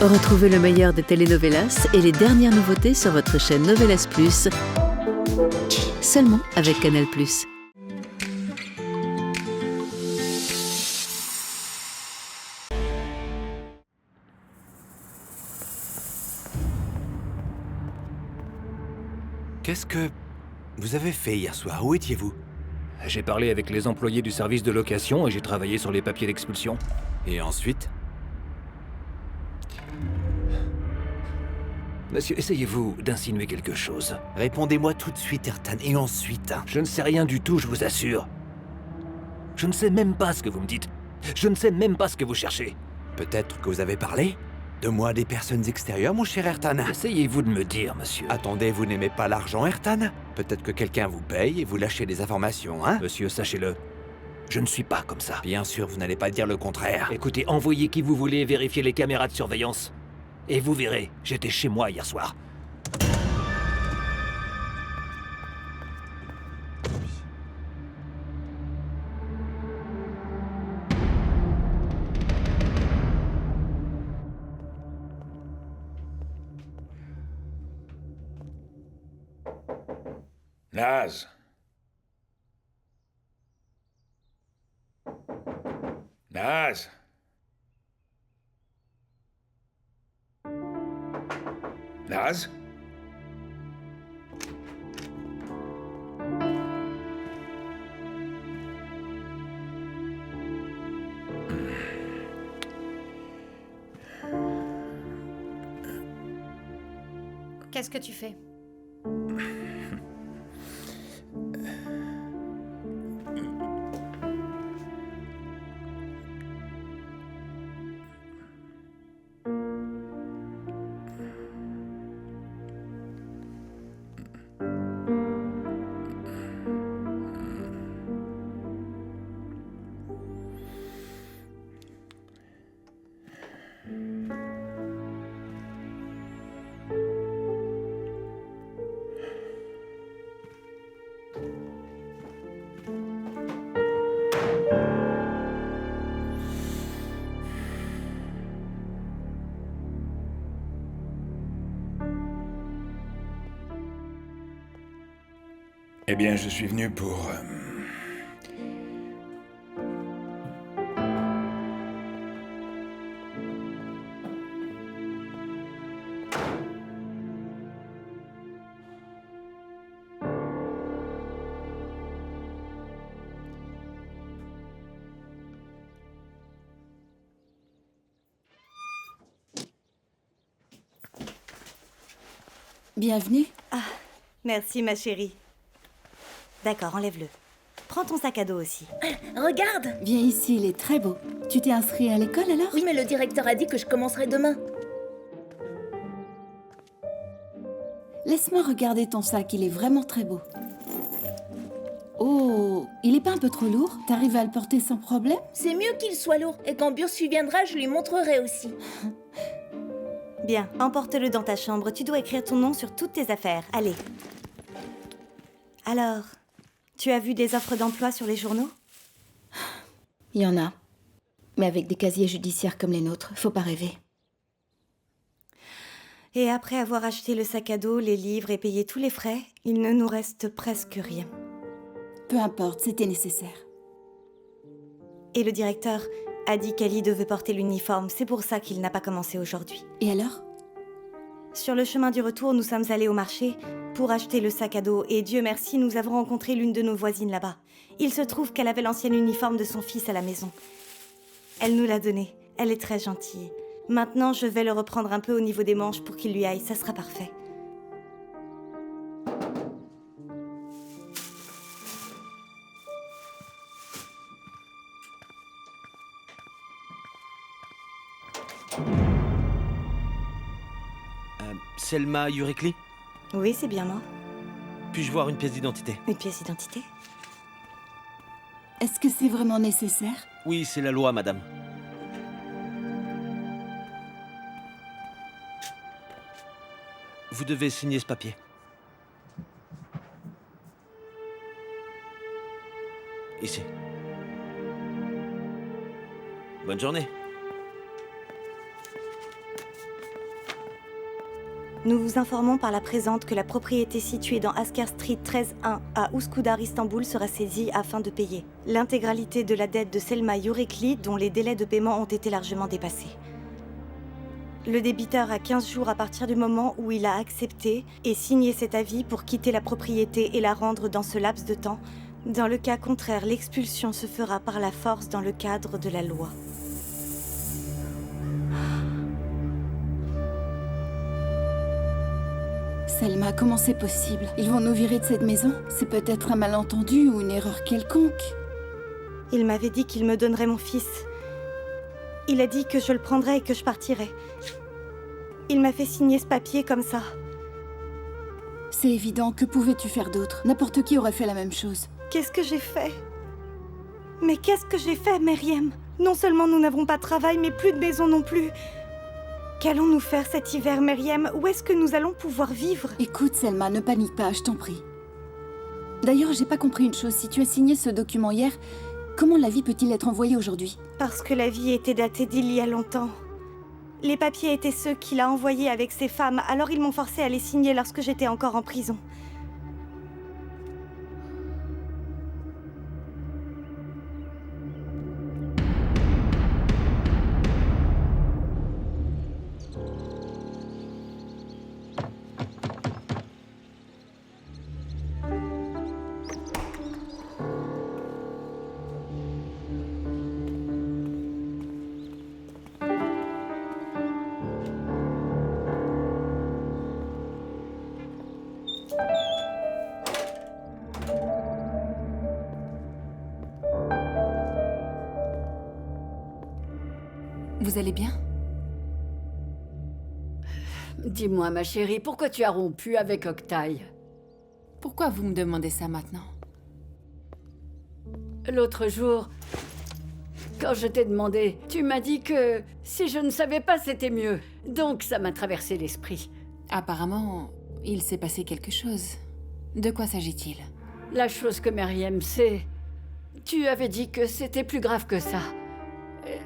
Retrouvez le meilleur des telenovelas et les dernières nouveautés sur votre chaîne Novelas Plus, seulement avec Canal+. Qu'est-ce que vous avez fait hier soir? Où étiez-vous? J'ai parlé avec les employés du service de location et j'ai travaillé sur les papiers d'expulsion. Et ensuite? Monsieur, essayez-vous d'insinuer quelque chose? Répondez-moi tout de suite, Ertan, et ensuite... Je ne sais rien du tout, je vous assure. Je ne sais même pas ce que vous me dites. Je ne sais même pas ce que vous cherchez. Peut-être que vous avez parlé de moi à des personnes extérieures, mon cher Ertan. Essayez-vous de me dire, monsieur. Attendez, vous n'aimez pas l'argent, Ertan? Peut-être que quelqu'un vous paye et vous lâchez des informations, hein? Monsieur, sachez-le, je ne suis pas comme ça. Bien sûr, vous n'allez pas dire le contraire. Écoutez, envoyez qui vous voulez vérifier les caméras de surveillance. Et vous verrez, j'étais chez moi hier soir. Naz. Naz. Naz. Qu'est-ce que tu fais? Eh bien, je suis venu pour... Bienvenue. Ah, merci ma chérie. D'accord, enlève-le. Prends ton sac à dos aussi. Regarde. Viens ici, il est très beau. Tu t'es inscrit à l'école alors? Oui, mais le directeur a dit que je commencerai demain. Laisse-moi regarder ton sac, il est vraiment très beau. Oh, il est pas un peu trop lourd? T'arrives à le porter sans problème? C'est mieux qu'il soit lourd, et quand Bursu viendra, je lui montrerai aussi. Bien, emporte-le dans ta chambre. Tu dois écrire ton nom sur toutes tes affaires. Allez. Alors, tu as vu des offres d'emploi sur les journaux? Il y en a. Mais avec des casiers judiciaires comme les nôtres, faut pas rêver. Et après avoir acheté le sac à dos, les livres et payé tous les frais, il ne nous reste presque rien. Peu importe, c'était nécessaire. Et le directeur a dit qu'Ali devait porter l'uniforme. C'est pour ça qu'il n'a pas commencé aujourd'hui. Et alors? Sur le chemin du retour, nous sommes allés au marché pour acheter le sac à dos. Et Dieu merci, nous avons rencontré l'une de nos voisines là-bas. Il se trouve qu'elle avait l'ancien uniforme de son fils à la maison. Elle nous l'a donné. Elle est très gentille. Maintenant, je vais le reprendre un peu au niveau des manches pour qu'il lui aille. Ça sera parfait. Selma Yurekli? Oui, c'est bien moi. Puis-je voir une pièce d'identité? Une pièce d'identité? Est-ce que c'est vraiment nécessaire? Oui, c'est la loi, madame. Vous devez signer ce papier. Ici. Bonne journée. Nous vous informons par la présente que la propriété située dans Asker Street 13-1 à Üsküdar, Istanbul sera saisie afin de payer l'intégralité de la dette de Selma Yorekli dont les délais de paiement ont été largement dépassés. Le débiteur a 15 jours à partir du moment où il a accepté et signé cet avis pour quitter la propriété et la rendre dans ce laps de temps. Dans le cas contraire, l'expulsion se fera par la force dans le cadre de la loi. Selma, comment c'est possible? Ils vont nous virer de cette maison? C'est peut-être un malentendu ou une erreur quelconque. Il m'avait dit qu'il me donnerait mon fils. Il a dit que je le prendrais et que je partirais. Il m'a fait signer ce papier comme ça. C'est évident, que pouvais-tu faire d'autre? N'importe qui aurait fait la même chose. Qu'est-ce que j'ai fait? Mais qu'est-ce que j'ai fait, Meriem? Non seulement nous n'avons pas de travail, mais plus de maison non plus. Qu'allons-nous faire cet hiver, Meriem? Où est-ce que nous allons pouvoir vivre? Écoute, Selma, ne panique pas, je t'en prie. D'ailleurs, j'ai pas compris une chose. Si tu as signé ce document hier, comment l'avis peut-il être envoyé aujourd'hui? Parce que l'avis était daté d'il y a longtemps. Les papiers étaient ceux qu'il a envoyés avec ses femmes, alors ils m'ont forcé à les signer lorsque j'étais encore en prison. Vous allez bien? Dis-moi, ma chérie, pourquoi tu as rompu avec Oktay? Pourquoi vous me demandez ça maintenant? L'autre jour, quand je t'ai demandé, tu m'as dit que si je ne savais pas, c'était mieux. Donc ça m'a traversé l'esprit. Apparemment, il s'est passé quelque chose. De quoi s'agit-il? La chose que Meriem sait, tu avais dit que c'était plus grave que ça.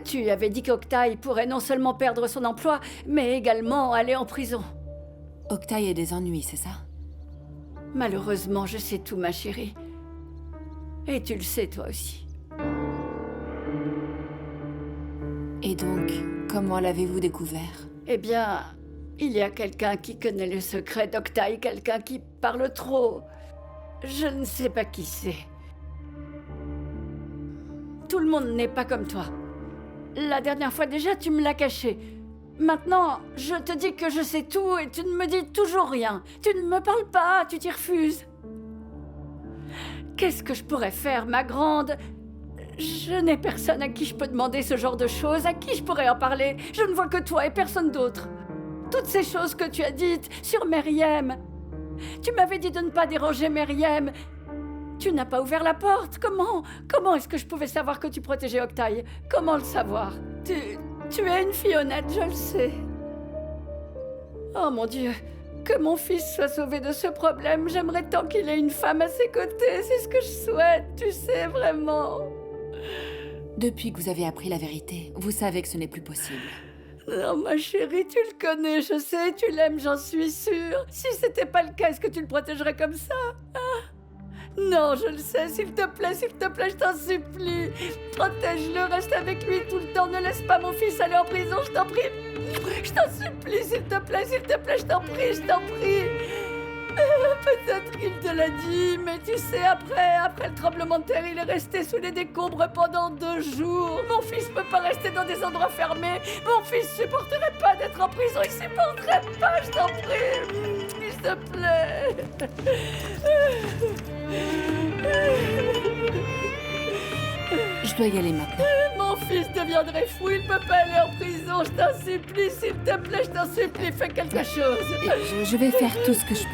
Tu avais dit qu'Oktay pourrait non seulement perdre son emploi, mais également aller en prison. Oktay a des ennuis, c'est ça? Malheureusement, je sais tout, ma chérie. Et tu le sais, toi aussi. Et donc, comment l'avez-vous découvert? Eh bien, il y a quelqu'un qui connaît le secret d'Oktay, quelqu'un qui parle trop. Je ne sais pas qui c'est. Tout le monde n'est pas comme toi. La dernière fois déjà, tu me l'as caché. Maintenant, je te dis que je sais tout et tu ne me dis toujours rien. Tu ne me parles pas, tu t'y refuses. Qu'est-ce que je pourrais faire, ma grande? Je n'ai personne à qui je peux demander ce genre de choses, à qui je pourrais en parler. Je ne vois que toi et personne d'autre. Toutes ces choses que tu as dites sur Meriem. Tu m'avais dit de ne pas déranger Meriem. Tu n'as pas ouvert la porte. Comment est-ce que je pouvais savoir que tu protégeais Oktay? Comment le savoir? Tu es une fille honnête, je le sais. Oh mon Dieu, que mon fils soit sauvé de ce problème. J'aimerais tant qu'il ait une femme à ses côtés. C'est ce que je souhaite, tu sais, vraiment. Depuis que vous avez appris la vérité, vous savez que ce n'est plus possible. Non, ma chérie, tu le connais, je sais, tu l'aimes, j'en suis sûre. Si c'était pas le cas, est-ce que tu le protégerais comme ça? Non, je le sais, s'il te plaît, je t'en supplie. Protège-le, reste avec lui tout le temps, ne laisse pas mon fils aller en prison, je t'en prie. Je t'en supplie, s'il te plaît, je t'en prie. Peut-être qu'il te l'a dit, mais tu sais, après le tremblement de terre, il est resté sous les décombres pendant 2 jours. Mon fils peut pas rester dans des endroits fermés. Mon fils supporterait pas d'être en prison, il supporterait pas, je t'en prie. S'il te plaît. Je dois y aller maintenant. Mon fils deviendrait fou, il peut pas aller en prison, je t'en supplie, s'il te plaît, je t'en supplie, fais quelque chose. Je vais faire tout ce que je peux.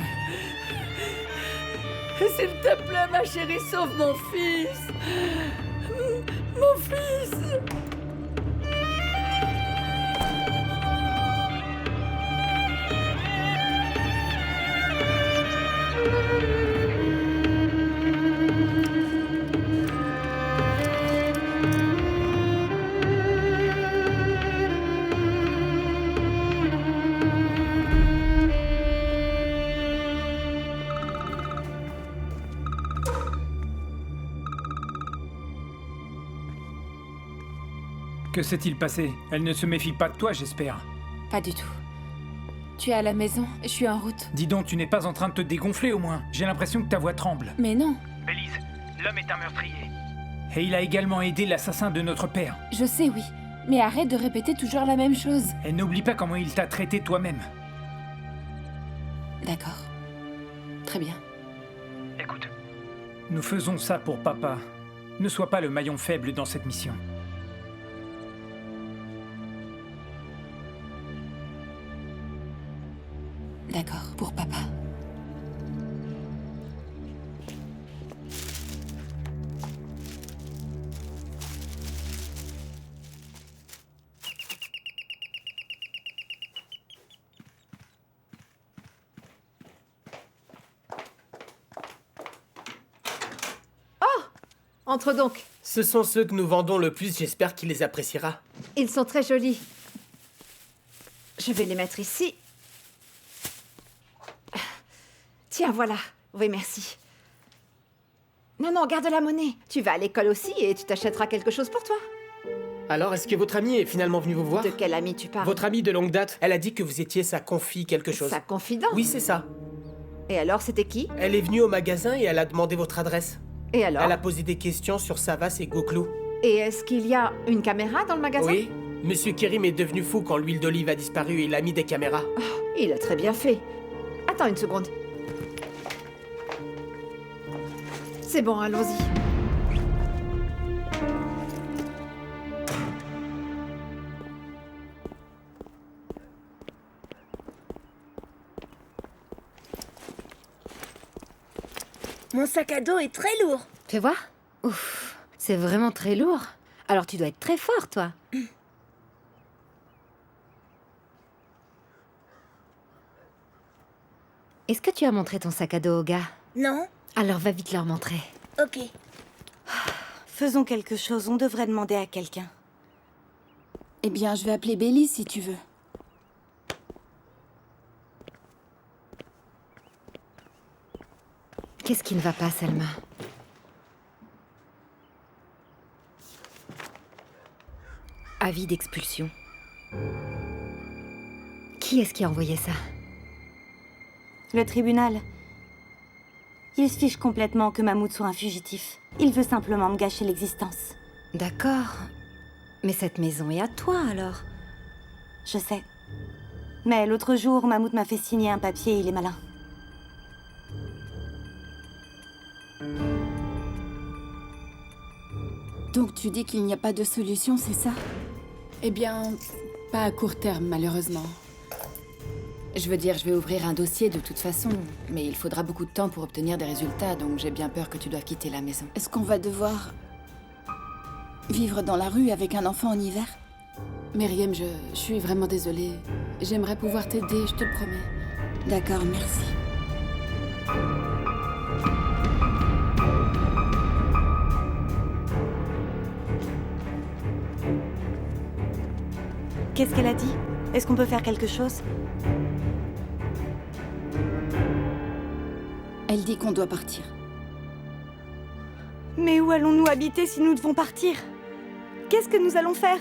S'il te plaît, ma chérie, sauve mon fils. Mon fils. Que s'est-il passé? Elle ne se méfie pas de toi, j'espère. Pas du tout. Tu es à la maison, je suis en route. Dis donc, tu n'es pas en train de te dégonfler au moins. J'ai l'impression que ta voix tremble. Mais non. Bélise, l'homme est un meurtrier. Et il a également aidé l'assassin de notre père. Je sais, oui. Mais arrête de répéter toujours la même chose. Et n'oublie pas comment il t'a traité toi-même. D'accord. Très bien. Écoute, nous faisons ça pour papa. Ne sois pas le maillon faible dans cette mission. D'accord, pour papa. Entre donc. Ce sont ceux que nous vendons le plus, j'espère qu'il les appréciera. Ils sont très jolis. Je vais les mettre ici. Tiens, voilà. Oui, merci. Non, garde la monnaie. Tu vas à l'école aussi et tu t'achèteras quelque chose pour toi. Alors, est-ce que votre amie est finalement venue vous voir? De quelle amie tu parles? Votre amie de longue date. Elle a dit que vous étiez sa confie quelque chose. Sa confidente? Oui, c'est ça. Et alors, c'était qui? Elle est venue au magasin et elle a demandé votre adresse. Et alors? Elle a posé des questions sur Savas et Goclou. Et est-ce qu'il y a une caméra dans le magasin? Oui. Monsieur Kerim est devenu fou quand l'huile d'olive a disparu et il a mis des caméras. Oh, il a très bien fait. Attends une seconde. C'est bon, allons-y. Mon sac à dos est très lourd. Tu vois? Ouf, c'est vraiment très lourd. Alors tu dois être très fort, toi. Est-ce que tu as montré ton sac à dos au gars? Non. Alors va vite leur montrer. Ok. Faisons quelque chose, on devrait demander à quelqu'un. Eh bien, je vais appeler Bélise si tu veux. Qu'est-ce qui ne va pas, Selma? Avis d'expulsion. Qui est-ce qui a envoyé ça? Le tribunal. Il se fiche complètement que Mahmoud soit un fugitif. Il veut simplement me gâcher l'existence. D'accord. Mais cette maison est à toi, alors? Je sais. Mais l'autre jour, Mahmoud m'a fait signer un papier, il est malin. Donc tu dis qu'il n'y a pas de solution, c'est ça? Eh bien, pas à court terme, malheureusement. Je veux dire, je vais ouvrir un dossier de toute façon, mais il faudra beaucoup de temps pour obtenir des résultats, donc j'ai bien peur que tu doives quitter la maison. Est-ce qu'on va devoir vivre dans la rue avec un enfant en hiver? Myriam, je suis vraiment désolée. J'aimerais pouvoir t'aider, je te le promets. D'accord, merci. Qu'est-ce qu'elle a dit? Est-ce qu'on peut faire quelque chose? Elle dit qu'on doit partir. Mais où allons-nous habiter si nous devons partir? Qu'est-ce que nous allons faire?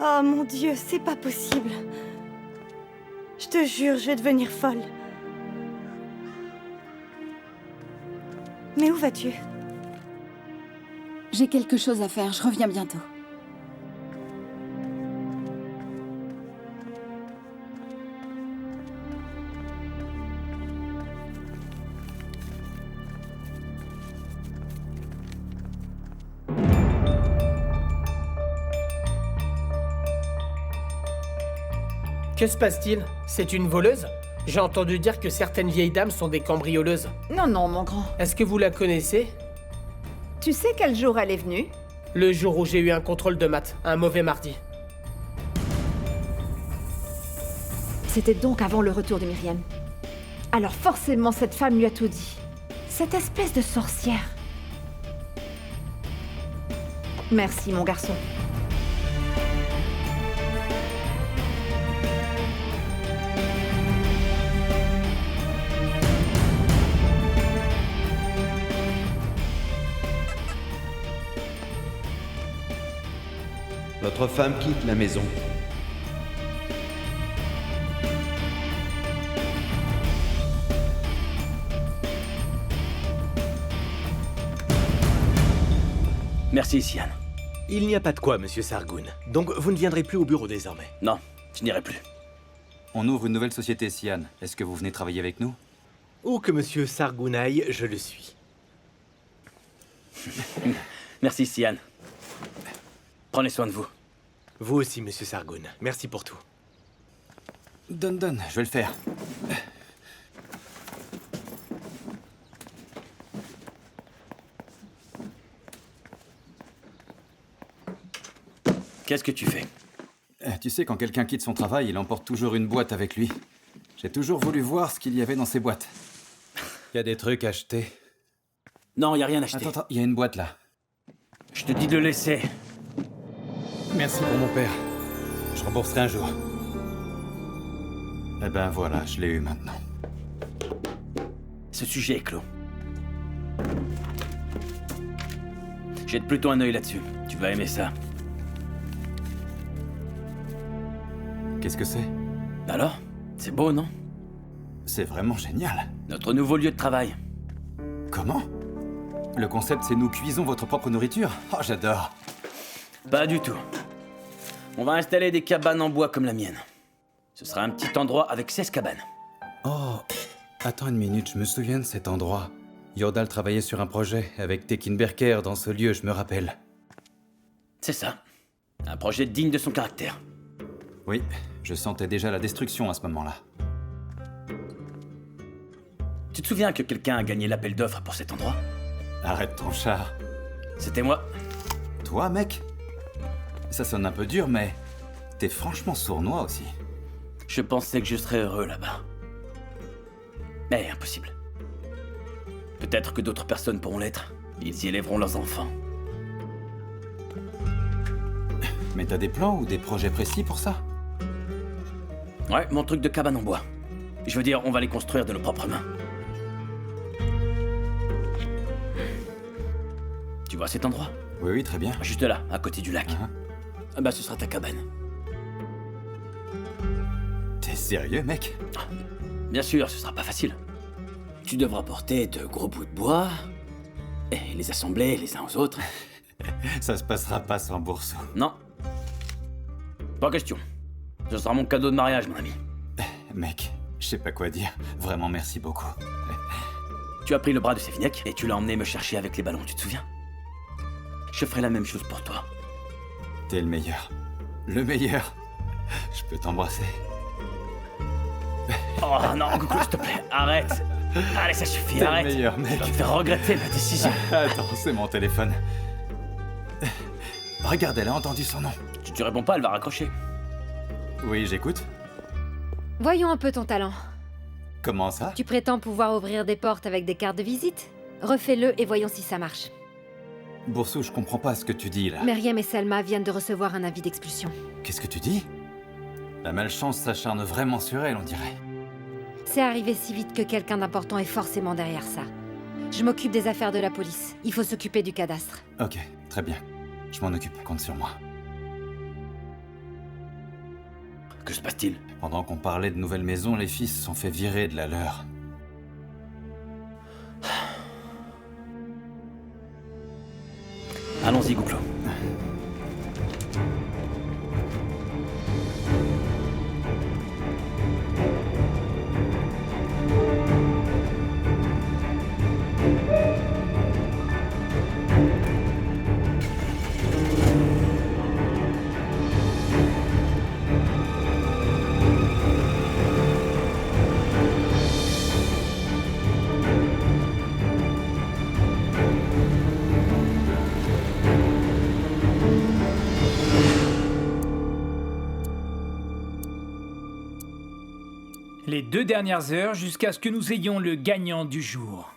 Oh mon Dieu, c'est pas possible. Je te jure, je vais devenir folle. Mais où vas-tu? J'ai quelque chose à faire, je reviens bientôt. Que se passe-t-il? C'est une voleuse? J'ai entendu dire que certaines vieilles dames sont des cambrioleuses. Non, mon grand. Est-ce que vous la connaissez? Tu sais quel jour elle est venue? Le jour où j'ai eu un contrôle de maths, un mauvais mardi. C'était donc avant le retour de Myriam. Alors forcément, cette femme lui a tout dit. Cette espèce de sorcière. Merci, mon garçon. Votre femme quitte la maison. Merci, Sian. Il n'y a pas de quoi, monsieur Sargoon. Donc vous ne viendrez plus au bureau désormais. Non, je n'irai plus. On ouvre une nouvelle société, Sian. Est-ce que vous venez travailler avec nous? Où que monsieur Sargoon aille, je le suis. Merci, Sian. Prenez soin de vous. Vous aussi, monsieur Sargoon. Merci pour tout. Donne, je vais le faire. Qu'est-ce que tu fais? Tu sais, quand quelqu'un quitte son travail, il emporte toujours une boîte avec lui. J'ai toujours voulu voir ce qu'il y avait dans ces boîtes. Il y a des trucs achetés. Non, il n'y a rien acheté. Attends, il y a une boîte là. Je te dis de le laisser. Merci pour mon père. Je rembourserai un jour. Eh ben voilà, je l'ai eu maintenant. Ce sujet est clos. Jette plutôt un œil là-dessus. Tu vas aimer ça. Qu'est-ce que c'est? Alors? C'est beau, non? C'est vraiment génial. Notre nouveau lieu de travail. Comment? Le concept, c'est nous cuisons votre propre nourriture? Oh, j'adore. Pas du tout. On va installer des cabanes en bois comme la mienne. Ce sera un petit endroit avec 16 cabanes. Oh, attends une minute, je me souviens de cet endroit. Yordal travaillait sur un projet avec Tekin Berker dans ce lieu, je me rappelle. C'est ça. Un projet digne de son caractère. Oui, je sentais déjà la destruction à ce moment-là. Tu te souviens que quelqu'un a gagné l'appel d'offres pour cet endroit? Arrête ton char. C'était moi. Toi, mec? Ça sonne un peu dur, mais t'es franchement sournois aussi. Je pensais que je serais heureux là-bas. Mais impossible. Peut-être que d'autres personnes pourront l'être. Ils y élèveront leurs enfants. Mais t'as des plans ou des projets précis pour ça? Ouais, mon truc de cabane en bois. Je veux dire, on va les construire de nos propres mains. Tu vois cet endroit? Oui, très bien. Juste là, à côté du lac. Ah bah, ce sera ta cabane. T'es sérieux, mec? Bien sûr, ce sera pas facile. Tu devras porter de gros bouts de bois et les assembler les uns aux autres. Ça se passera pas sans bourseau. Non. Pas question. Ce sera mon cadeau de mariage, mon ami. Mec, je sais pas quoi dire. Vraiment, merci beaucoup. Tu as pris le bras de Sévignac et tu l'as emmené me chercher avec les ballons, tu te souviens? Je ferai la même chose pour toi. T'es le meilleur. Le meilleur. Je peux t'embrasser. Oh non, Coucou, s'il te plaît, arrête. Allez, ça suffit, arrête. T'es le meilleur, mec. Je vais te faire regretter ma décision. Attends, c'est mon téléphone. Regarde, elle a entendu son nom. Tu réponds pas, elle va raccrocher. Oui, j'écoute. Voyons un peu ton talent. Comment ça? Tu prétends pouvoir ouvrir des portes avec des cartes de visite? Refais-le et voyons si ça marche. Boursou, je comprends pas ce que tu dis là. Meriem et Selma viennent de recevoir un avis d'expulsion. Qu'est-ce que tu dis? La malchance s'acharne vraiment sur elle, on dirait. C'est arrivé si vite que quelqu'un d'important est forcément derrière ça. Je m'occupe des affaires de la police. Il faut s'occuper du cadastre. Ok, très bien. Je m'en occupe, compte sur moi. Que se passe-t-il? Pendant qu'on parlait de nouvelles maisons, les filles se sont fait virer de la leur. Allons-y, Gouplo. Les 2 dernières heures jusqu'à ce que nous ayons le gagnant du jour.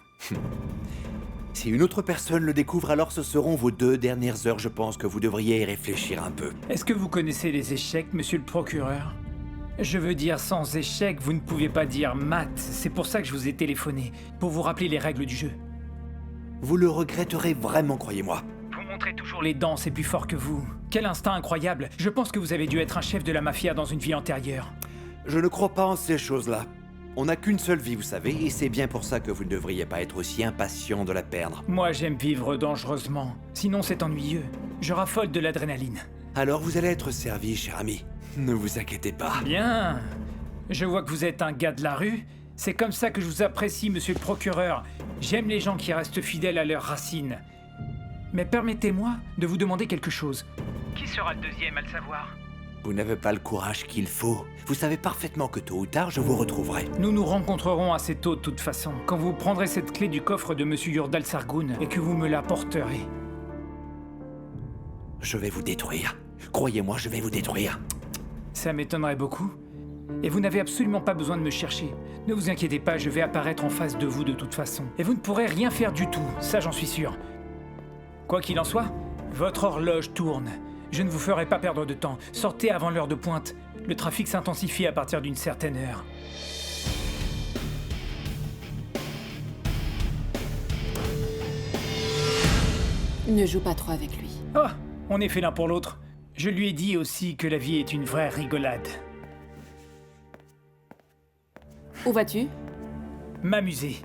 Si une autre personne le découvre, alors ce seront vos 2 dernières heures. Je pense que vous devriez y réfléchir un peu. Est-ce que vous connaissez les échecs, monsieur le procureur? Je veux dire, sans échec, vous ne pouvez pas dire mat. C'est pour ça que je vous ai téléphoné, pour vous rappeler les règles du jeu. Vous le regretterez vraiment, croyez-moi. Vous montrez toujours les dents, c'est plus fort que vous. Quel instinct incroyable. Je pense que vous avez dû être un chef de la mafia dans une vie antérieure. Je ne crois pas en ces choses-là. On n'a qu'une seule vie, vous savez, et c'est bien pour ça que vous ne devriez pas être aussi impatient de la perdre. Moi, j'aime vivre dangereusement. Sinon, c'est ennuyeux. Je raffole de l'adrénaline. Alors vous allez être servi, cher ami. Ne vous inquiétez pas. Bien. Je vois que vous êtes un gars de la rue. C'est comme ça que je vous apprécie, monsieur le procureur. J'aime les gens qui restent fidèles à leurs racines. Mais permettez-moi de vous demander quelque chose. Qui sera le deuxième à le savoir? Vous n'avez pas le courage qu'il faut. Vous savez parfaitement que tôt ou tard, je vous retrouverai. Nous nous rencontrerons assez tôt de toute façon, quand vous prendrez cette clé du coffre de monsieur Yurdal Sargoun et que vous me la porterez. Je vais vous détruire. Croyez-moi, je vais vous détruire. Ça m'étonnerait beaucoup. Et vous n'avez absolument pas besoin de me chercher. Ne vous inquiétez pas, je vais apparaître en face de vous de toute façon. Et vous ne pourrez rien faire du tout, ça j'en suis sûr. Quoi qu'il en soit, votre horloge tourne. Je ne vous ferai pas perdre de temps. Sortez avant l'heure de pointe. Le trafic s'intensifie à partir d'une certaine heure. Ne joue pas trop avec lui. Oh, on est fait l'un pour l'autre. Je lui ai dit aussi que la vie est une vraie rigolade. Où vas-tu? M'amuser.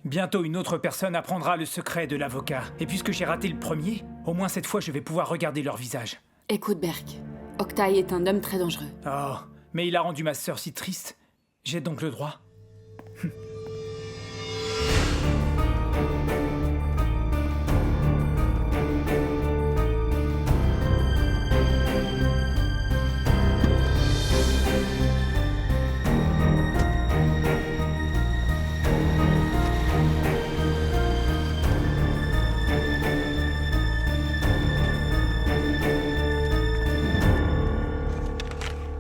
Bientôt, une autre personne apprendra le secret de l'avocat. Et puisque j'ai raté le premier, au moins cette fois, je vais pouvoir regarder leur visage. Écoute, Berk. Octaï est un homme très dangereux. Oh, mais il a rendu ma sœur si triste. J'ai donc le droit.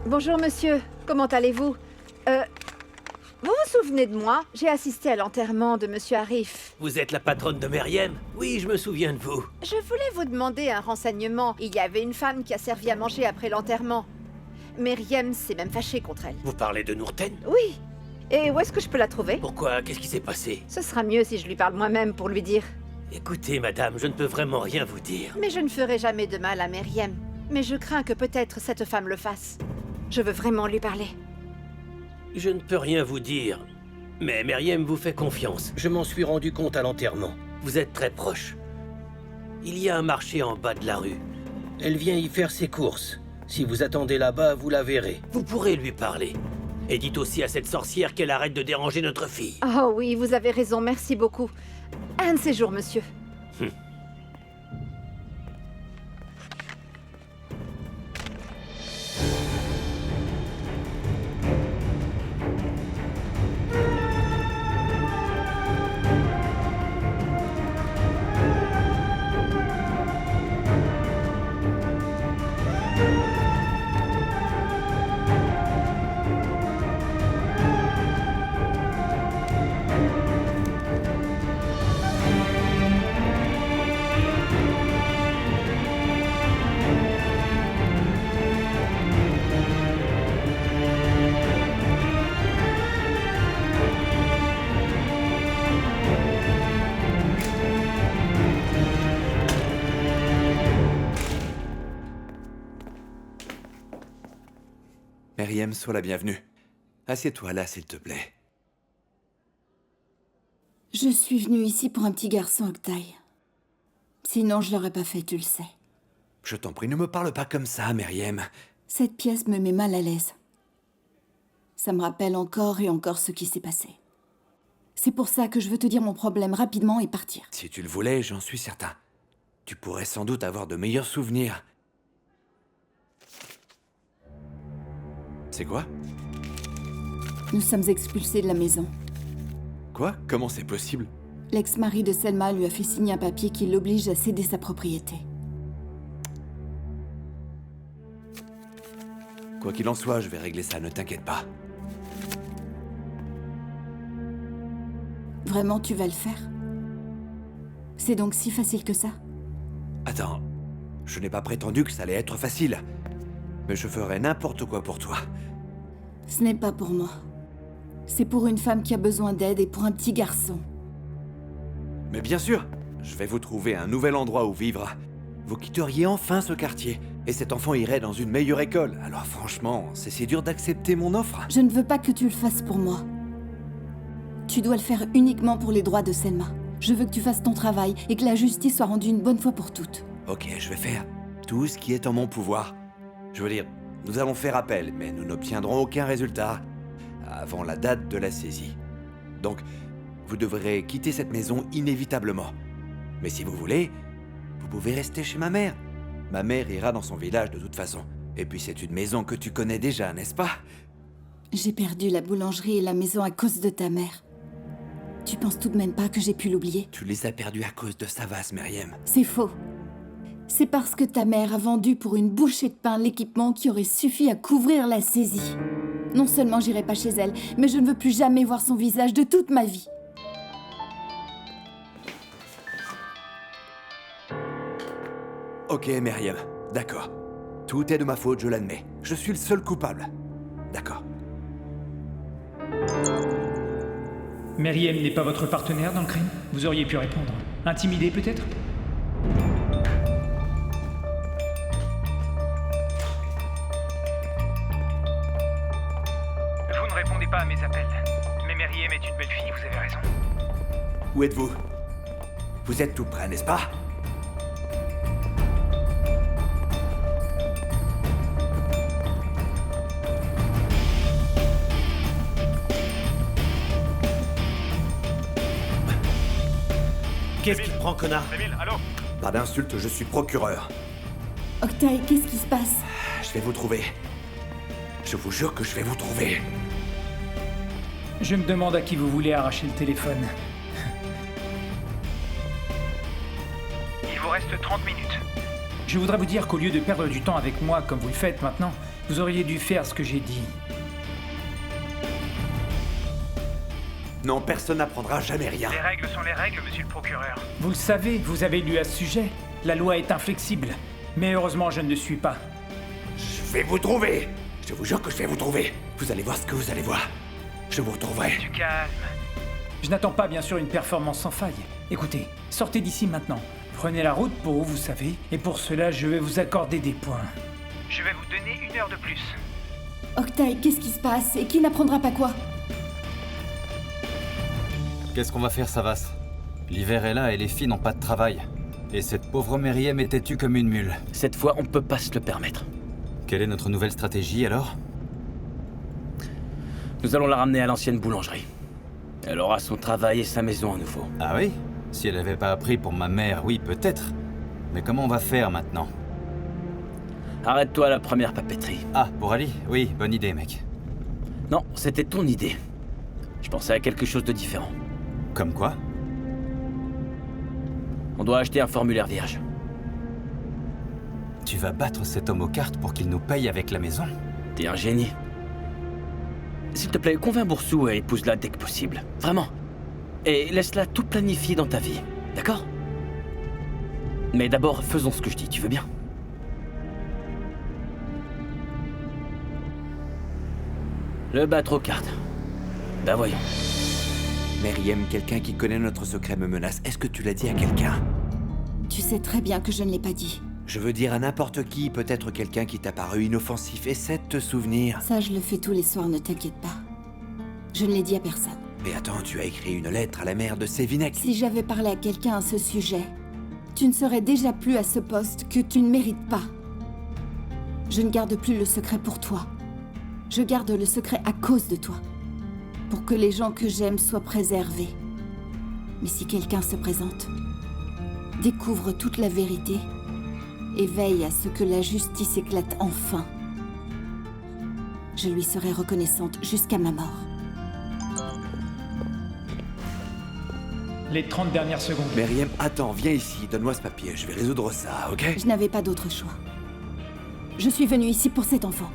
Bonjour monsieur, comment allez-vous? Vous vous souvenez de moi? J'ai assisté à l'enterrement de monsieur Arif. Vous êtes la patronne de Meriem? Oui, je me souviens de vous. Je voulais vous demander un renseignement. Il y avait une femme qui a servi à manger après l'enterrement. Meriem s'est même fâchée contre elle. Vous parlez de Nourten? Oui. Et où est-ce que je peux la trouver? Pourquoi? Qu'est-ce qui s'est passé? Ce sera mieux si je lui parle moi-même pour lui dire. Écoutez, madame, je ne peux vraiment rien vous dire. Mais je ne ferai jamais de mal à Meriem. Mais je crains que peut-être cette femme le fasse. Je veux vraiment lui parler. Je ne peux rien vous dire. Mais Meriem vous fait confiance. Je m'en suis rendu compte à l'enterrement. Vous êtes très proche. Il y a un marché en bas de la rue. Elle vient y faire ses courses. Si vous attendez là-bas, vous la verrez. Vous pourrez lui parler. Et dites aussi à cette sorcière qu'elle arrête de déranger notre fille. Oh oui, vous avez raison, merci beaucoup. Un de ces jours, monsieur. Meriem, sois la bienvenue. Assieds-toi là, s'il te plaît. Je suis venue ici pour un petit garçon, Octaï. Sinon, je l'aurais pas fait, tu le sais. Je t'en prie, ne me parle pas comme ça, Meriem. Cette pièce me met mal à l'aise. Ça me rappelle encore et encore ce qui s'est passé. C'est pour ça que je veux te dire mon problème rapidement et partir. Si tu le voulais, j'en suis certain. Tu pourrais sans doute avoir de meilleurs souvenirs. C'est quoi? Nous sommes expulsés de la maison. Quoi? Comment c'est possible? L'ex-mari de Selma lui a fait signer un papier qui l'oblige à céder sa propriété. Quoi qu'il en soit, je vais régler ça, ne t'inquiète pas. Vraiment, tu vas le faire? C'est donc si facile que ça? Attends, je n'ai pas prétendu que ça allait être facile. Mais je ferai n'importe quoi pour toi. Ce n'est pas pour moi. C'est pour une femme qui a besoin d'aide et pour un petit garçon. Mais bien sûr, je vais vous trouver un nouvel endroit où vivre. vous quitteriez enfin ce quartier. Et cet enfant irait dans une meilleure école. Alors franchement, c'est si dur d'accepter mon offre. Je ne veux pas que tu le fasses pour moi. Tu dois le faire uniquement pour les droits de Selma. Je veux que tu fasses ton travail et que la justice soit rendue une bonne fois pour toutes. Ok, je vais faire tout ce qui est en mon pouvoir. Je veux dire, nous allons faire appel, mais nous n'obtiendrons aucun résultat avant la date de la saisie. Donc, vous devrez quitter cette maison inévitablement. Mais si vous voulez, vous pouvez rester chez ma mère. Ma mère ira dans son village de toute façon. Et puis c'est une maison que tu connais déjà, n'est-ce pas? J'ai perdu la boulangerie et la maison à cause de ta mère. Tu penses tout de même pas que j'ai pu l'oublier? Tu les as perdus à cause de Savas, Meriem. C'est faux. C'est parce que ta mère a vendu pour une bouchée de pain l'équipement qui aurait suffi à couvrir la saisie. Non seulement j'irai pas chez elle, mais je ne veux plus jamais voir son visage de toute ma vie. Ok, Meriem, d'accord. Tout est de ma faute, je l'admets. Je suis le seul coupable. D'accord. Meriem n'est pas votre partenaire dans le crime? Vous auriez pu répondre. Intimidé peut-être? Vous ne répondez pas à mes appels. Mais Meriem est une belle fille, vous avez raison. Où êtes-vous? Vous êtes tout près, n'est-ce pas? Qu'est-ce qui te prend, connard? Allô? Pas d'insulte, je suis procureur. Octave, qu'est-ce qui se passe? Je vais vous trouver. Je vous jure que je vais vous trouver. Je me demande à qui vous voulez arracher le téléphone. Il vous reste 30 minutes. Je voudrais vous dire qu'au lieu de perdre du temps avec moi comme vous le faites maintenant, vous auriez dû faire ce que j'ai dit. Non, personne n'apprendra jamais rien. Les règles sont les règles, monsieur le procureur. Vous le savez, vous avez lu à ce sujet. La loi est inflexible. Mais heureusement, je ne le suis pas. Je vais vous trouver. Je vous jure que je vais vous trouver. Vous allez voir ce que vous allez voir. Je vous retrouverai. Du calme. Je n'attends pas, bien sûr, une performance sans faille. Écoutez, sortez d'ici maintenant. Prenez la route pour où vous savez. Et pour cela, je vais vous accorder des points. Je vais vous donner 1 heure de plus. Octave, qu'est-ce qui se passe? Et qui n'apprendra pas quoi? Qu'est-ce qu'on va faire, Savas? L'hiver est là et les filles n'ont pas de travail. Et cette pauvre Meriem est têtue comme une mule. Cette fois, on peut pas se le permettre. Quelle est notre nouvelle stratégie, alors? Nous allons la ramener à l'ancienne boulangerie. Elle aura son travail et sa maison à nouveau. Ah oui? Si elle n'avait pas appris pour ma mère, oui, peut-être. Mais comment on va faire maintenant? Arrête-toi à la première papeterie. Ah, pour Ali? Oui, bonne idée, mec. Non, c'était ton idée. Je pensais à quelque chose de différent. Comme quoi? On doit acheter un formulaire vierge. Tu vas battre cet homme aux cartes pour qu'il nous paye avec la maison? T'es un génie. S'il te plaît, convainc Boursou et épouse-la dès que possible. Vraiment. Et laisse-la tout planifier dans ta vie. D'accord? Mais d'abord, faisons ce que je dis, tu veux bien? Le battre aux cartes. Ben voyons. Meriem, quelqu'un qui connaît notre secret me menace. Est-ce que tu l'as dit à quelqu'un? Tu sais très bien que je ne l'ai pas dit. Je veux dire à n'importe qui, peut-être quelqu'un qui t'a paru inoffensif. Essaie de te souvenir. Ça, je le fais tous les soirs, ne t'inquiète pas. Je ne l'ai dit à personne. Mais attends, tu as écrit une lettre à la mère de Sévinec. Si j'avais parlé à quelqu'un à ce sujet, tu ne serais déjà plus à ce poste que tu ne mérites pas. Je ne garde plus le secret pour toi. Je garde le secret à cause de toi. Pour que les gens que j'aime soient préservés. Mais si quelqu'un se présente, découvre toute la vérité et veille à ce que la justice éclate enfin, je lui serai reconnaissante jusqu'à ma mort. Les 30 dernières secondes. Meriem, attends, viens ici, donne-moi ce papier, je vais résoudre ça, ok? Je n'avais pas d'autre choix. Je suis venue ici pour cet enfant.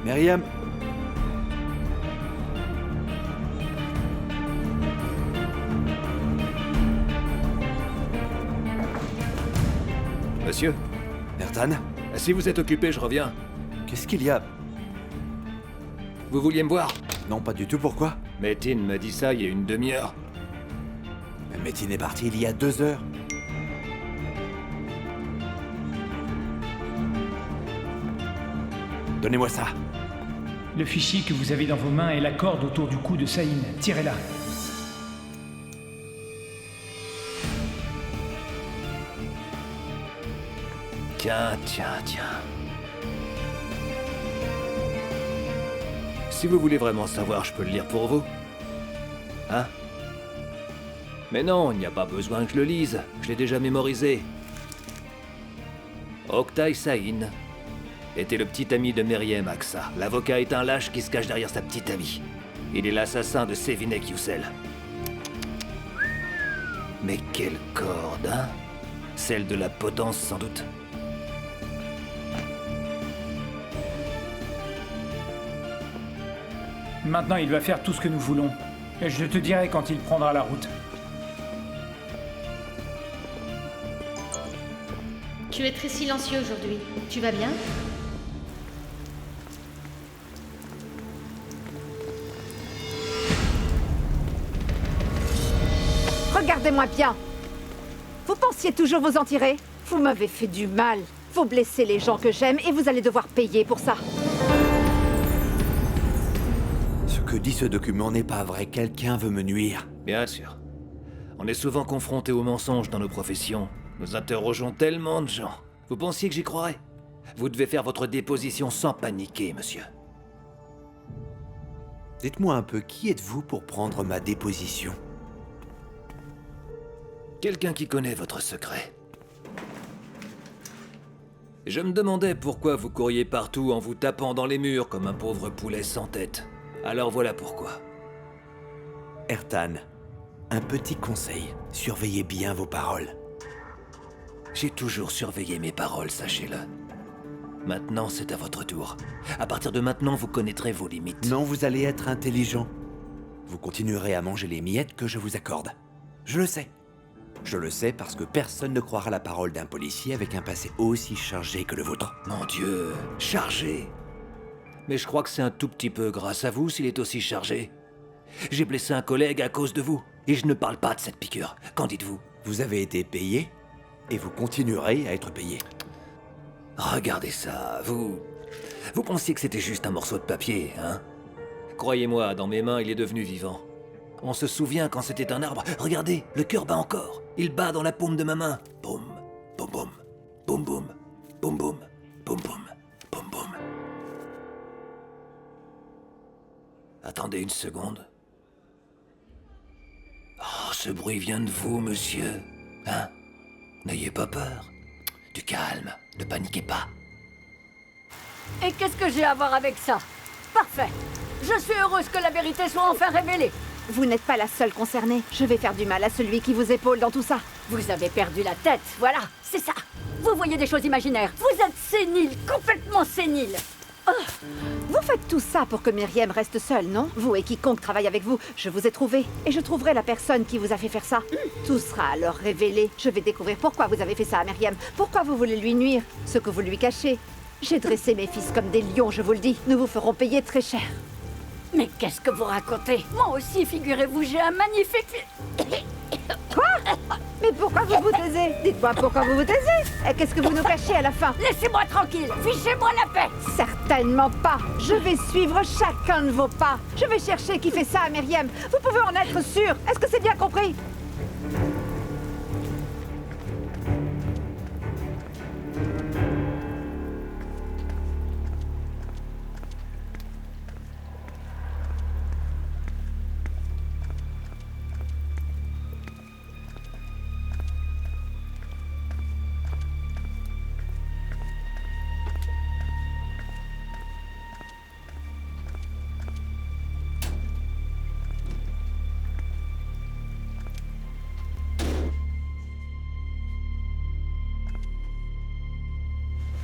Meriem. Monsieur? Mertan? Si vous êtes occupé, je reviens. Qu'est-ce qu'il y a? Vous vouliez me voir? Non, pas du tout, pourquoi? Mais Tin m'a dit ça il y a une demi-heure. Métine est parti il y a 2 heures. Donnez-moi ça. Le fichier que vous avez dans vos mains est la corde autour du cou de Saïn. Tirez-la. Tiens. Si vous voulez vraiment savoir, je peux le lire pour vous. Hein? Mais non, il n'y a pas besoin que je le lise. Je l'ai déjà mémorisé. Oktay Saïn était le petit ami de Meryem Aksa. L'avocat est un lâche qui se cache derrière sa petite amie. Il est l'assassin de Sevinek Youssel. Mais quelle corde, hein? Celle de la potence, sans doute. Maintenant, il va faire tout ce que nous voulons. Et je te dirai quand il prendra la route. Tu es très silencieux aujourd'hui. Tu vas bien? Regardez-moi bien. Vous pensiez toujours vous en tirer? Vous m'avez fait du mal. Vous blessez les gens que j'aime et vous allez devoir payer pour ça. Ce que dit ce document n'est pas vrai. Quelqu'un veut me nuire. Bien sûr. On est souvent confrontés aux mensonges dans nos professions. Nous interrogeons tellement de gens. Vous pensiez que j'y croirais? Vous devez faire votre déposition sans paniquer, monsieur. Dites-moi un peu, qui êtes-vous pour prendre ma déposition? Quelqu'un qui connaît votre secret. Je me demandais pourquoi vous couriez partout en vous tapant dans les murs comme un pauvre poulet sans tête. Alors voilà pourquoi. Ertan, un petit conseil. Surveillez bien vos paroles. J'ai toujours surveillé mes paroles, sachez-le. Maintenant, c'est à votre tour. À partir de maintenant, vous connaîtrez vos limites. Non, vous allez être intelligent. Vous continuerez à manger les miettes que je vous accorde. Je le sais. Je le sais parce que personne ne croira la parole d'un policier avec un passé aussi chargé que le vôtre. Mon Dieu, chargé. Mais je crois que c'est un tout petit peu grâce à vous s'il est aussi chargé. J'ai blessé un collègue à cause de vous. Et je ne parle pas de cette piqûre. Qu'en dites-vous? Vous avez été payé et vous continuerez à être payé. Regardez ça, vous pensiez que c'était juste un morceau de papier, hein? Croyez-moi, dans mes mains, il est devenu vivant. On se souvient quand c'était un arbre. Regardez, le cœur bat encore. Il bat dans la paume de ma main. Boum, boum, boum, boum, boum, boum, boum, boum, boum, boum, boum. Attendez une seconde. Oh, ce bruit vient de vous, monsieur. Hein? N'ayez pas peur. Du calme, ne paniquez pas. Et qu'est-ce que j'ai à voir avec ça? Parfait. Je suis heureuse que la vérité soit enfin révélée. Vous n'êtes pas la seule concernée. Je vais faire du mal à celui qui vous épaule dans tout ça. Vous avez perdu la tête, voilà, c'est ça. Vous voyez des choses imaginaires. Vous êtes sénile, complètement sénile. Oh. Vous faites tout ça pour que Meryem reste seule, non? Vous et quiconque travaille avec vous, je vous ai trouvé. Et je trouverai la personne qui vous a fait faire ça. Tout sera alors révélé. Je vais découvrir pourquoi vous avez fait ça à Meryem. Pourquoi vous voulez lui nuire. Ce que vous lui cachez. J'ai dressé mes fils comme des lions, je vous le dis. Nous vous ferons payer très cher. Mais qu'est-ce que vous racontez? Moi aussi, figurez-vous, j'ai un magnifique... Quoi? Mais pourquoi vous vous taisez? Dites-moi pourquoi vous vous taisez. Et qu'est-ce que vous nous cachez à la fin? Laissez-moi tranquille, fichez-moi la paix. Certainement pas. Je vais suivre chacun de vos pas. Je vais chercher qui fait ça à Meryem. Vous pouvez en être sûr. Est-ce que c'est bien compris?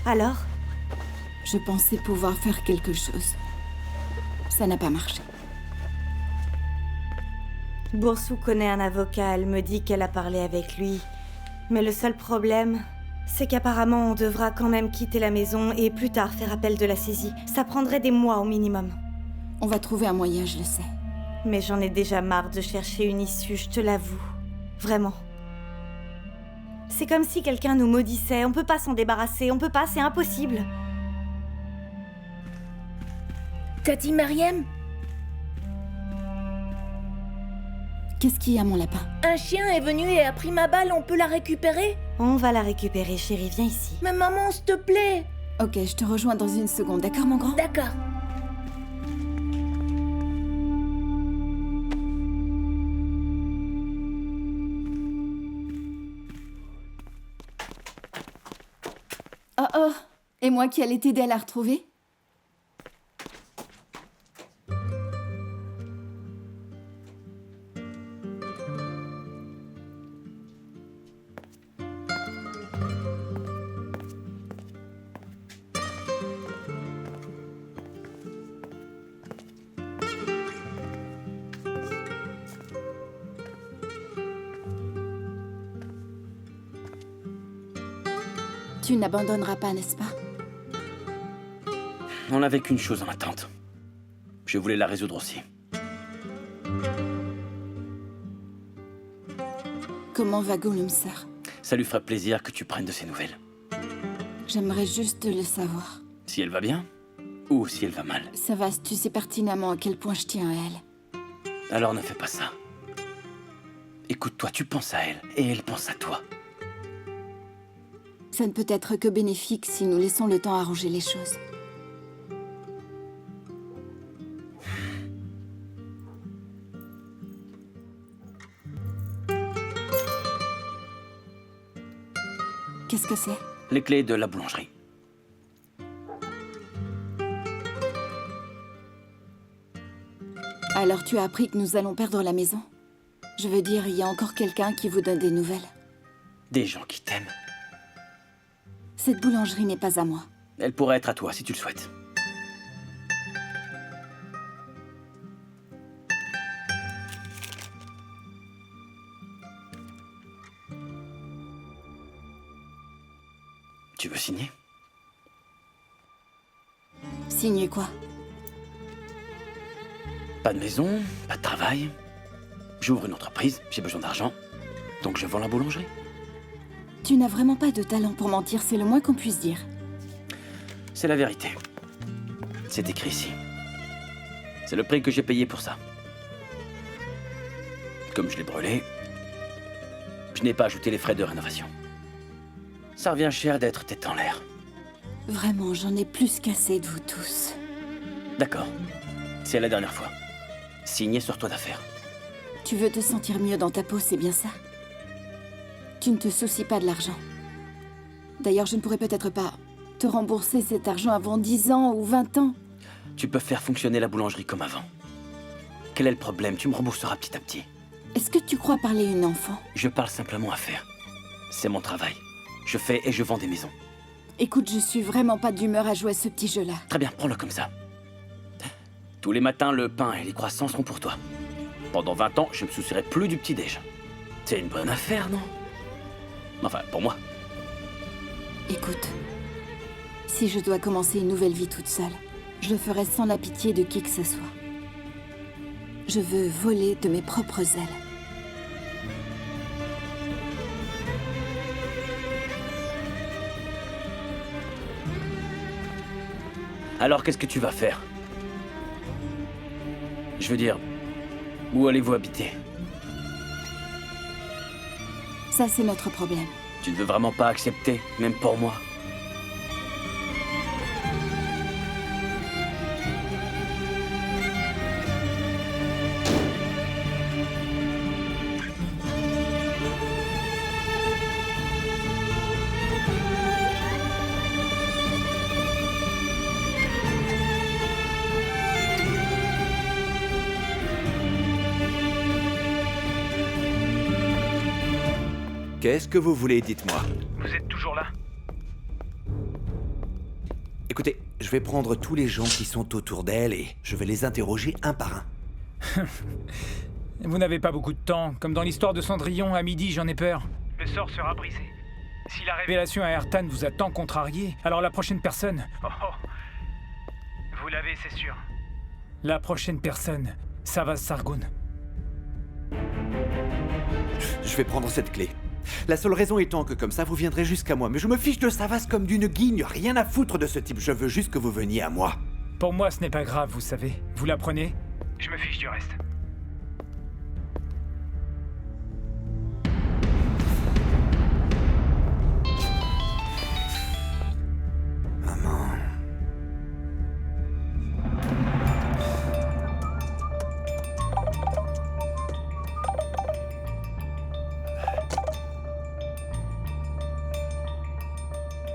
Alors? Je pensais pouvoir faire quelque chose. Ça n'a pas marché. Boursou connaît un avocat, elle me dit qu'elle a parlé avec lui. Mais le seul problème, c'est qu'apparemment on devra quand même quitter la maison et plus tard faire appel de la saisie. Ça prendrait des mois au minimum. On va trouver un moyen, je le sais. Mais j'en ai déjà marre de chercher une issue, je te l'avoue. Vraiment. C'est comme si quelqu'un nous maudissait, on peut pas s'en débarrasser, on peut pas, c'est impossible. T'as dit Meriem? Qu'est-ce qu'il y a, mon lapin? Un chien est venu et a pris ma balle, on peut la récupérer? On va la récupérer, chérie, viens ici. Mais maman, s'il te plaît! Ok, je te rejoins dans une seconde, d'accord, mon grand? D'accord. Oh oh! Et moi qui allais t'aider à la retrouver? Tu n'abandonneras pas, n'est-ce pas? On n'avait qu'une chose en attente. Je voulais la résoudre aussi. Comment va Gollumser? Ça lui ferait plaisir que tu prennes de ses nouvelles. J'aimerais juste le savoir. Si elle va bien, ou si elle va mal. Ça va, tu sais pertinemment à quel point je tiens à elle. Alors ne fais pas ça. Écoute-toi, tu penses à elle, et elle pense à toi. Ça ne peut être que bénéfique si nous laissons le temps arranger les choses. Qu'est-ce que c'est? Les clés de la boulangerie. Alors tu as appris que nous allons perdre la maison? Je veux dire, il y a encore quelqu'un qui vous donne des nouvelles? Des gens qui t'aiment. Cette boulangerie n'est pas à moi. Elle pourrait être à toi, si tu le souhaites. Tu veux signer? Signer quoi? Pas de maison, pas de travail. J'ouvre une entreprise, j'ai besoin d'argent. Donc je vends la boulangerie. Tu n'as vraiment pas de talent pour mentir, c'est le moins qu'on puisse dire. C'est la vérité. C'est écrit ici. C'est le prix que j'ai payé pour ça. Comme je l'ai brûlé, je n'ai pas ajouté les frais de rénovation. Ça revient cher d'être tête en l'air. Vraiment, j'en ai plus qu'assez de vous tous. D'accord. C'est la dernière fois. Signe et sors-toi d'affaire. Tu veux te sentir mieux dans ta peau, c'est bien ça? Tu ne te soucies pas de l'argent. D'ailleurs, je ne pourrais peut-être pas te rembourser cet argent avant 10 ans ou 20 ans. Tu peux faire fonctionner la boulangerie comme avant. Quel est le problème? Tu me rembourseras petit à petit. Est-ce que tu crois parler à une enfant? Je parle simplement affaires. C'est mon travail. Je fais et je vends des maisons. Écoute, je suis vraiment pas d'humeur à jouer à ce petit jeu-là. Très bien, prends-le comme ça. Tous les matins, le pain et les croissants seront pour toi. Pendant 20 ans, je me soucierai plus du petit-déj. C'est une bonne affaire, non? Enfin, pour moi. Écoute, si je dois commencer une nouvelle vie toute seule, je le ferai sans la pitié de qui que ce soit. Je veux voler de mes propres ailes. Alors, qu'est-ce que tu vas faire? Je veux dire, où allez-vous habiter? Ça, c'est notre problème. Tu ne veux vraiment pas accepter, même pour moi? Qu'est-ce que vous voulez, dites-moi? Vous êtes toujours là? Écoutez, je vais prendre tous les gens qui sont autour d'elle et je vais les interroger un par un. Vous n'avez pas beaucoup de temps. Comme dans l'histoire de Cendrillon, à midi, j'en ai peur. Le sort sera brisé. Si la révélation à Ertan vous a tant contrarié, alors la prochaine personne... Oh, oh. Vous l'avez, c'est sûr. La prochaine personne, ça va Sargon. Je vais prendre cette clé. La seule raison étant que comme ça, vous viendrez jusqu'à moi. Mais je me fiche de Savas comme d'une guigne. Rien à foutre de ce type. Je veux juste que vous veniez à moi. Pour moi, ce n'est pas grave, vous savez. Vous la prenez? Je me fiche du reste. Maman...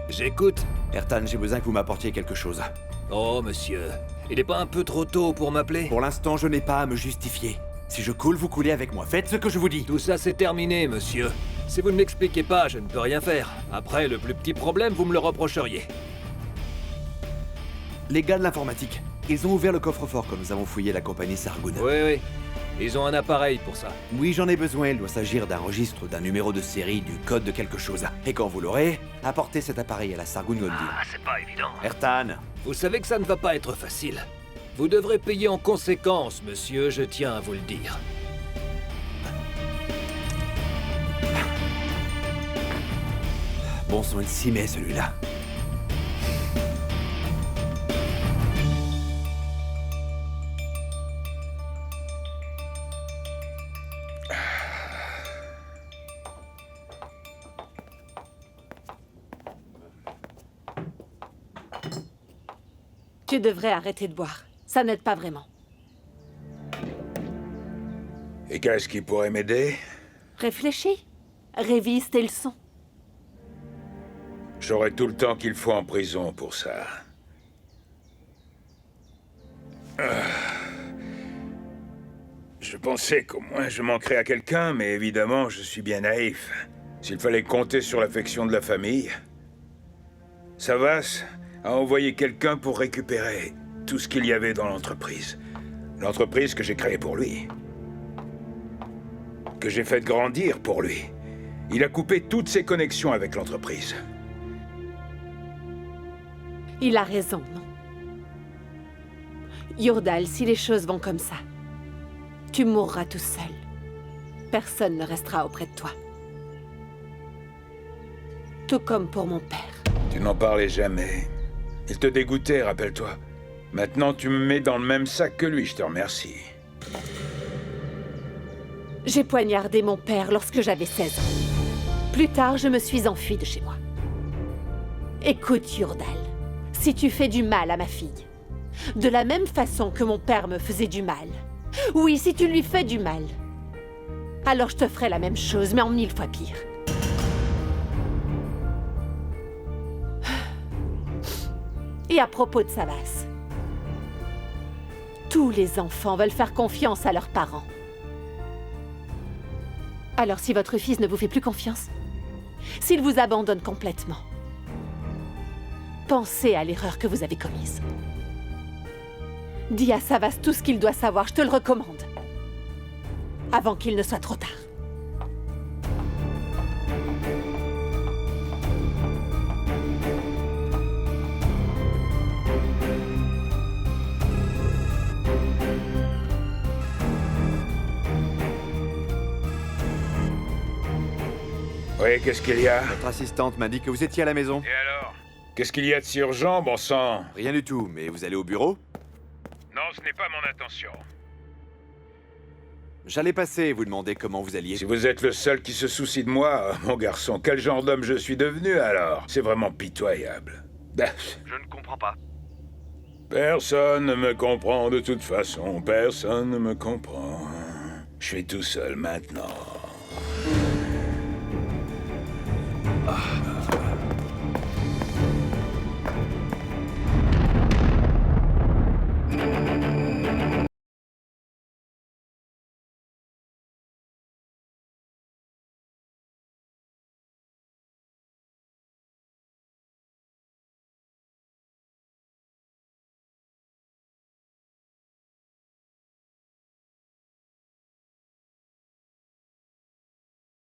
J'écoute. Ertan, j'ai besoin que vous m'apportiez quelque chose. Oh, monsieur, il n'est pas un peu trop tôt pour m'appeler? Pour l'instant, je n'ai pas à me justifier. Si je coule, vous coulez avec moi. Faites ce que je vous dis. Tout ça, c'est terminé, monsieur. Si vous ne m'expliquez pas, je ne peux rien faire. Après, le plus petit problème, vous me le reprocheriez. Les gars de l'informatique, ils ont ouvert le coffre-fort quand nous avons fouillé la compagnie Sargun. Oui. Ils ont un appareil pour ça. Oui, j'en ai besoin. Il doit s'agir d'un registre, d'un numéro de série, du code de quelque chose. Et quand vous l'aurez, apportez cet appareil à la Sargun Gondil. Ah, c'est pas évident. Ertan! Vous savez que ça ne va pas être facile. Vous devrez payer en conséquence, monsieur, je tiens à vous le dire. Bon sang, il s'y met, celui-là. Tu devrais arrêter de boire. Ça n'aide pas vraiment. Et qu'est-ce qui pourrait m'aider? Réfléchis. Révise tes leçons. J'aurai tout le temps qu'il faut en prison pour ça. Je pensais qu'au moins je manquerais à quelqu'un, mais évidemment, je suis bien naïf. S'il fallait compter sur l'affection de la famille... Savas a envoyé quelqu'un pour récupérer tout ce qu'il y avait dans l'entreprise. L'entreprise que j'ai créée pour lui. Que j'ai faite grandir pour lui. Il a coupé toutes ses connexions avec l'entreprise. Il a raison, non? Yordal, si les choses vont comme ça, tu mourras tout seul. Personne ne restera auprès de toi. Tout comme pour mon père. Tu n'en parlais jamais. Il te dégoûtait, rappelle-toi. Maintenant, tu me mets dans le même sac que lui, je te remercie. J'ai poignardé mon père lorsque j'avais 16 ans. Plus tard, je me suis enfuie de chez moi. Écoute, Yordal, si tu fais du mal à ma fille, de la même façon que mon père me faisait du mal, oui, si tu lui fais du mal, alors je te ferai la même chose, mais en 1000 fois pire. Et à propos de Savas, tous les enfants veulent faire confiance à leurs parents. Alors si votre fils ne vous fait plus confiance, s'il vous abandonne complètement, pensez à l'erreur que vous avez commise. Dis à Savas tout ce qu'il doit savoir, je te le recommande. Avant qu'il ne soit trop tard. Oui, qu'est-ce qu'il y a? Votre assistante m'a dit que vous étiez à la maison. Et alors? Qu'est-ce qu'il y a de si urgent, bon sang? Rien du tout, mais vous allez au bureau? Non, ce n'est pas mon intention. J'allais passer et vous demander comment vous alliez. Si vous êtes le seul qui se soucie de moi, mon garçon, quel genre d'homme je suis devenu alors? C'est vraiment pitoyable. Je ne comprends pas. Personne ne me comprend de toute façon, personne ne me comprend. Je suis tout seul maintenant.